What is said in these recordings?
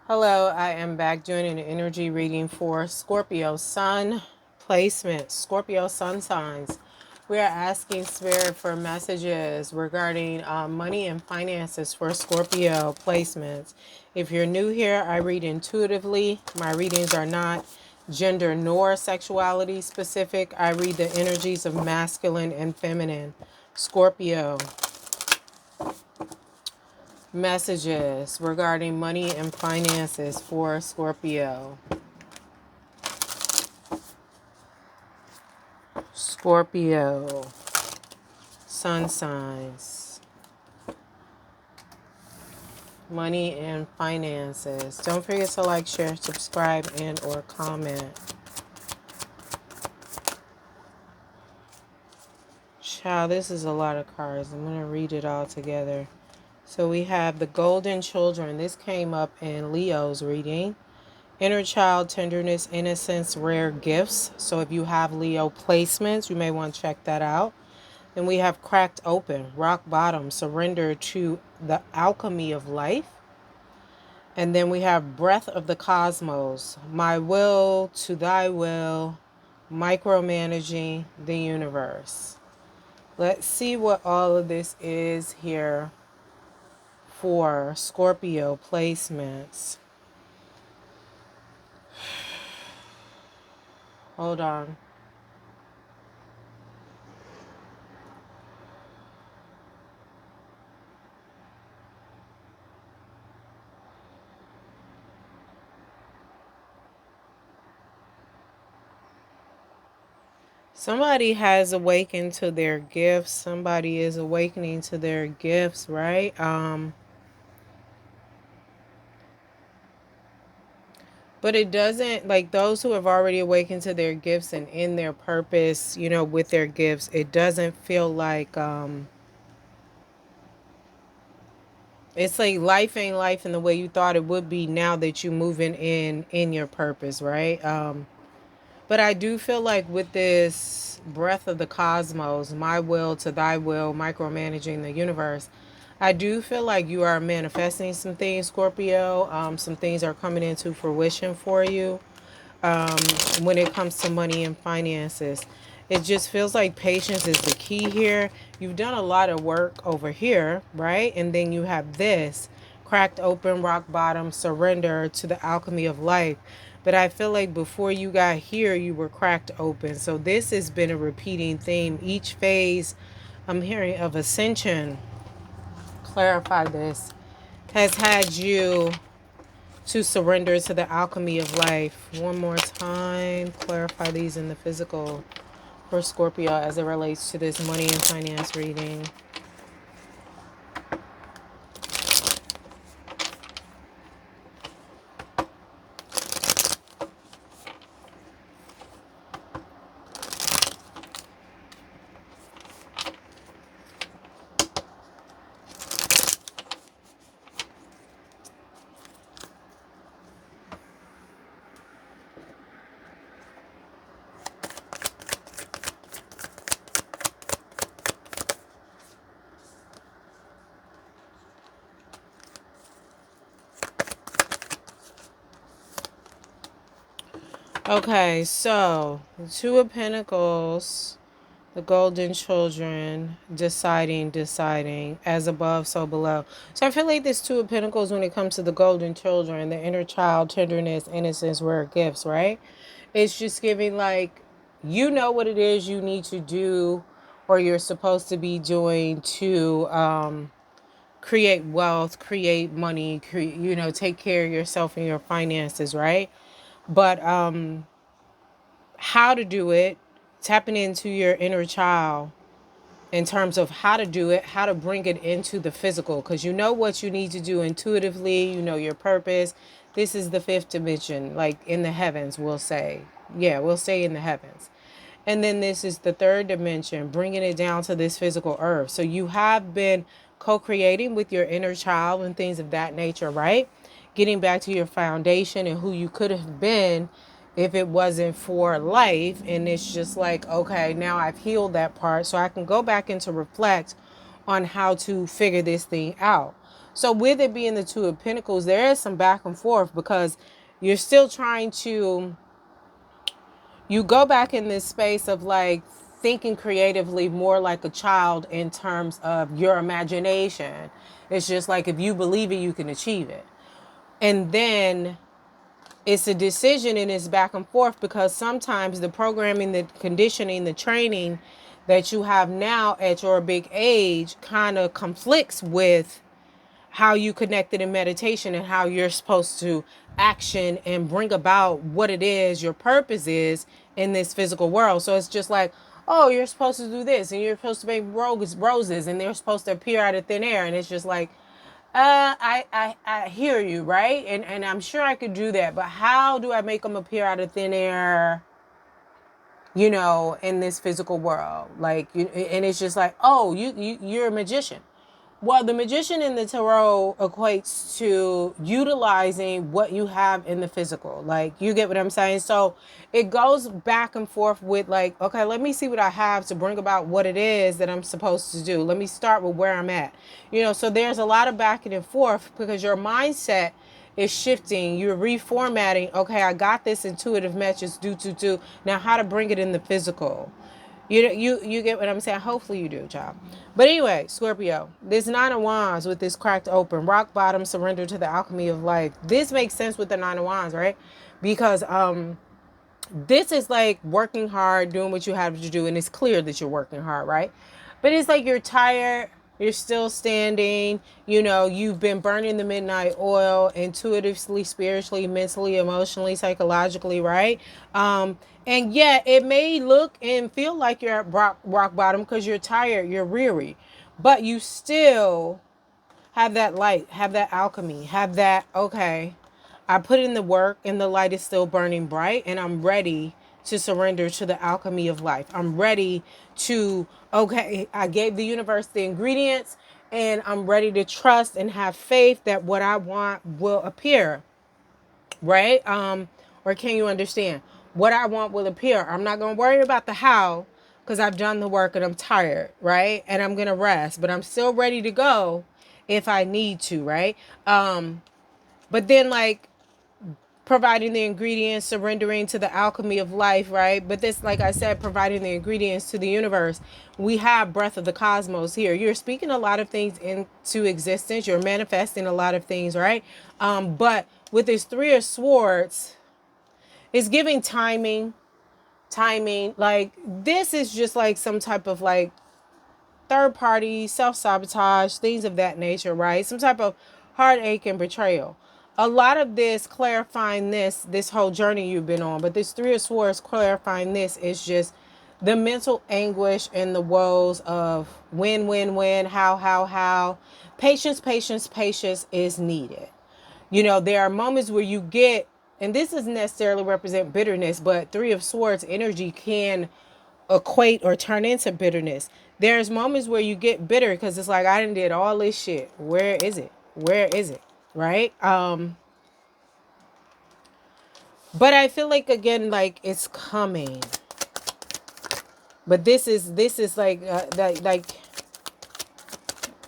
Hello, I am back doing an energy reading for Scorpio Sun placement, Scorpio Sun signs. We are asking Spirit for messages regarding money and finances for Scorpio placements. If you're new here, I read intuitively. My readings are not gender nor sexuality specific. I read the energies of masculine and feminine. Scorpio. Messages regarding money and finances for Scorpio. Scorpio. Sun signs. Money and finances. Don't forget to like, share, subscribe, and or comment. Child, this is a lot of cards. I'm going to read it all together. So we have the Golden Children. This came up in Leo's reading. Inner child, tenderness, innocence, rare gifts. So if you have Leo placements, you may want to check that out. Then we have cracked open, rock bottom, surrender to the alchemy of life. And then we have breath of the cosmos, my will to thy will, micromanaging the universe. Let's see what all of this is here for Scorpio placements. Hold on. Somebody has awakened to their gifts. Somebody is awakening to their gifts, right? But it doesn't, like those who have already awakened to their gifts and in their purpose, with their gifts, it doesn't feel like, it's like life ain't life in the way you thought it would be now that you moving in your purpose, right? But I do feel like with this breath of the cosmos, my will to thy will, micromanaging the universe, I do feel like you are manifesting some things, Scorpio. Some things are coming into fruition for you when it comes to money and finances. It just feels like patience is the key here. You've done a lot of work over here, right? And then you have this cracked open, rock bottom, surrender to the alchemy of life. But I feel like before you got here, you were cracked open. So this has been a repeating theme. Each phase I'm hearing of ascension, clarify this, has had you to surrender to the alchemy of life. One more time, clarify these in the physical for Scorpio as it relates to this money and finance reading. Okay, so the Two of Pentacles, the Golden Children, deciding, as above, so below. So I feel like this Two of Pentacles, when it comes to the Golden Children, the inner child, tenderness, innocence, rare gifts, right? It's just giving like, you know what it is you need to do or you're supposed to be doing to create wealth, create money, take care of yourself and your finances, right? But how to do it, tapping into your inner child in terms of how to do it, how to bring it into the physical, because you know what you need to do intuitively, you know your purpose. This is the fifth dimension, like in the heavens, we'll say. Yeah, we'll say in the heavens. And then this is the third dimension, bringing it down to this physical earth. So you have been co-creating with your inner child and things of that nature, right? Getting back to your foundation and who you could have been if it wasn't for life. And it's just like, okay, now I've healed that part, so I can go back and to reflect on how to figure this thing out. So with it being the Two of Pentacles, there is some back and forth because you're still trying to, you go back in this space of like thinking creatively more like a child in terms of your imagination. It's just like if you believe it, you can achieve it. And then it's a decision and it's back and forth because sometimes the programming, the conditioning, the training that you have now at your big age kind of conflicts with how you connected in meditation and how you're supposed to action and bring about what it is your purpose is in this physical world. So it's just like, oh, you're supposed to do this and you're supposed to make roses and they're supposed to appear out of thin air. And it's just like, I hear you, right? And I'm sure I could do that, but how do I make them appear out of thin air, you know, in this physical world? Like, and it's just like, oh, you're a magician. Well, the magician in the tarot equates to utilizing what you have in the physical. Like, you get what I'm saying? So it goes back and forth with like, okay, let me see what I have to bring about what it is that I'm supposed to do. Let me start with where I'm at. You know, so there's a lot of back and forth because your mindset is shifting. You're reformatting. Okay, I got this intuitive message, do. Now how to bring it in the physical. You get what I'm saying? Hopefully you do, child. But anyway, Scorpio, this Nine of Wands with this cracked open, rock bottom, surrender to the alchemy of life. This makes sense with the Nine of Wands, right? Because this is like working hard, doing what you have to do, and it's clear that you're working hard, right? But it's like you're tired, you're still standing, you know, you've been burning the midnight oil intuitively, spiritually, mentally, emotionally, psychologically, right? And yet it may look and feel like you're at rock bottom because you're tired, you're weary, but you still have that light, have that alchemy, have that, okay, I put in the work and the light is still burning bright and I'm ready to surrender to the alchemy of life. I'm ready to, okay, I gave the universe the ingredients and I'm ready to trust and have faith that what I want will appear, right? Or can you understand? What I want will appear. I'm not going to worry about the how because I've done the work and I'm tired, right? And I'm going to rest, but I'm still ready to go if I need to, right? But then like providing the ingredients, surrendering to the alchemy of life, right? But this, like I said, providing the ingredients to the universe. We have breath of the cosmos here. You're speaking a lot of things into existence. You're manifesting a lot of things, right? But with this Three of Swords, it's giving timing. Like this is just like some type of like third party, self-sabotage, things of that nature, right? Some type of heartache and betrayal. A lot of this clarifying this whole journey you've been on, but this Three of Swords clarifying this is just the mental anguish and the woes of when, how. Patience is needed. You know, there are moments where you get, and this doesn't necessarily represent bitterness, but Three of Swords energy can equate or turn into bitterness. There's moments where you get bitter because it's like, I done did all this shit. Where is it? Where is it? Right? But I feel like again, like it's coming. But this is like that, like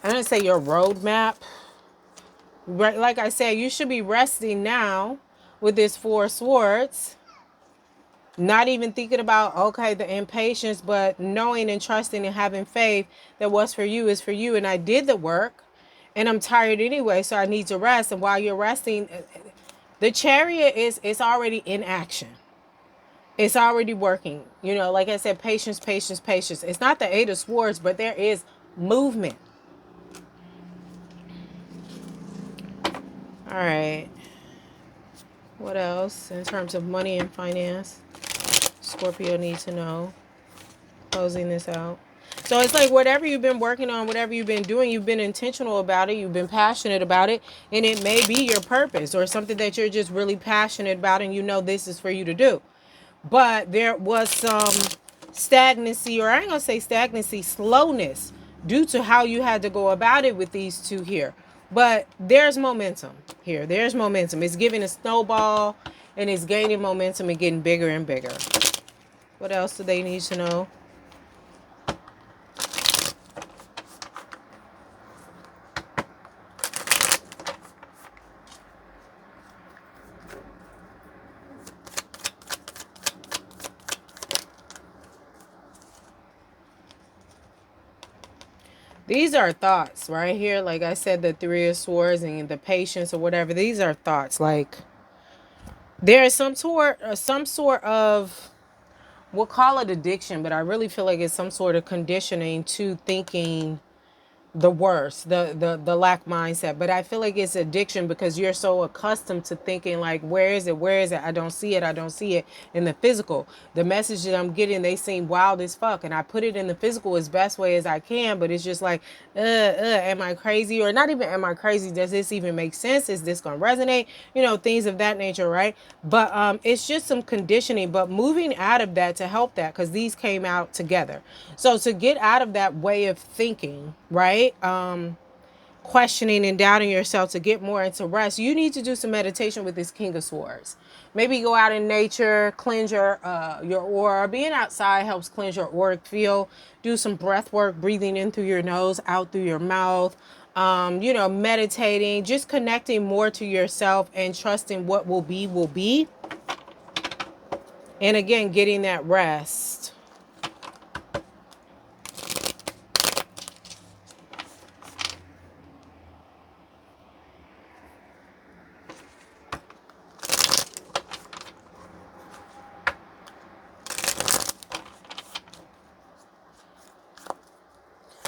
I'm gonna say your roadmap. Right, like I said, you should be resting now with this Four of Swords. Not even thinking about, okay, the impatience, but knowing and trusting and having faith that what's for you is for you. And I did the work and I'm tired anyway, so I need to rest. And while you're resting, the Chariot is already in action. It's already working. You know, like I said, patience. It's not the Eight of Swords, but there is movement. All right. What else in terms of money and finance? Scorpio needs to know. Closing this out. So it's like whatever you've been working on, whatever you've been doing, you've been intentional about it, you've been passionate about it, and it may be your purpose or something that you're just really passionate about and you know this is for you to do. But there was some stagnancy, or I ain't gonna say stagnancy, slowness due to how you had to go about it with these two here. But there's momentum here. There's momentum. It's giving a snowball and it's gaining momentum and getting bigger and bigger. What else do they need to know? These are thoughts right here. Like I said, the Three of Swords and the patience or whatever. These are thoughts. Like there is some sort of, we'll call it addiction, but I really feel like it's some sort of conditioning to thinking the worst, the lack mindset. But I feel like it's addiction because you're so accustomed to thinking like, where is it, I don't see it, I don't see it in the physical. The message that I'm getting, they seem wild as fuck, and I put it in the physical as best way as I can, but it's just like, am I crazy? Or not even am I crazy, does this even make sense, is this gonna resonate, things of that nature, right? But it's just some conditioning, but moving out of that to help that, because these came out together. So to get out of that way of thinking, right, questioning and doubting yourself, to get more into rest, you need to do some meditation with this King of Swords. Maybe go out in nature, cleanse your aura. Being outside helps cleanse your auric field. Do some breath work, breathing in through your nose, out through your mouth. Meditating, just connecting more to yourself and trusting what will be will be. And again, getting that rest.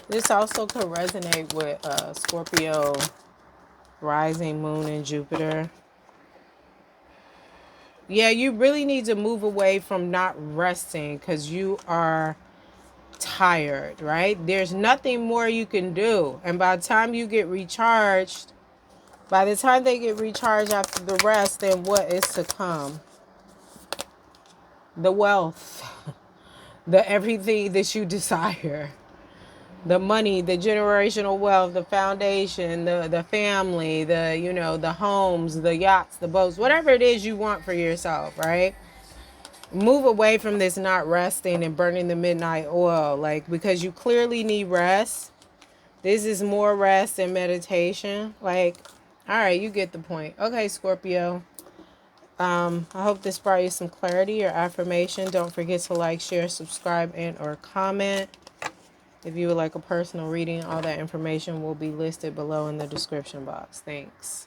This also could resonate with Scorpio, rising, moon, and Jupiter. Yeah, you really need to move away from not resting because you are tired, right? There's nothing more you can do. And by the time you get recharged, by the time they get recharged after the rest, then what is to come? The wealth, the everything that you desire. The money, the generational wealth, the foundation, the family, the homes, the yachts, the boats, whatever it is you want for yourself, right? Move away from this not resting and burning the midnight oil, like, because you clearly need rest. This is more rest and meditation. Like, all right, you get the point. Okay, Scorpio. I hope this brought you some clarity or affirmation. Don't forget to like, share, subscribe, and or comment. If you would like a personal reading, all that information will be listed below in the description box. Thanks.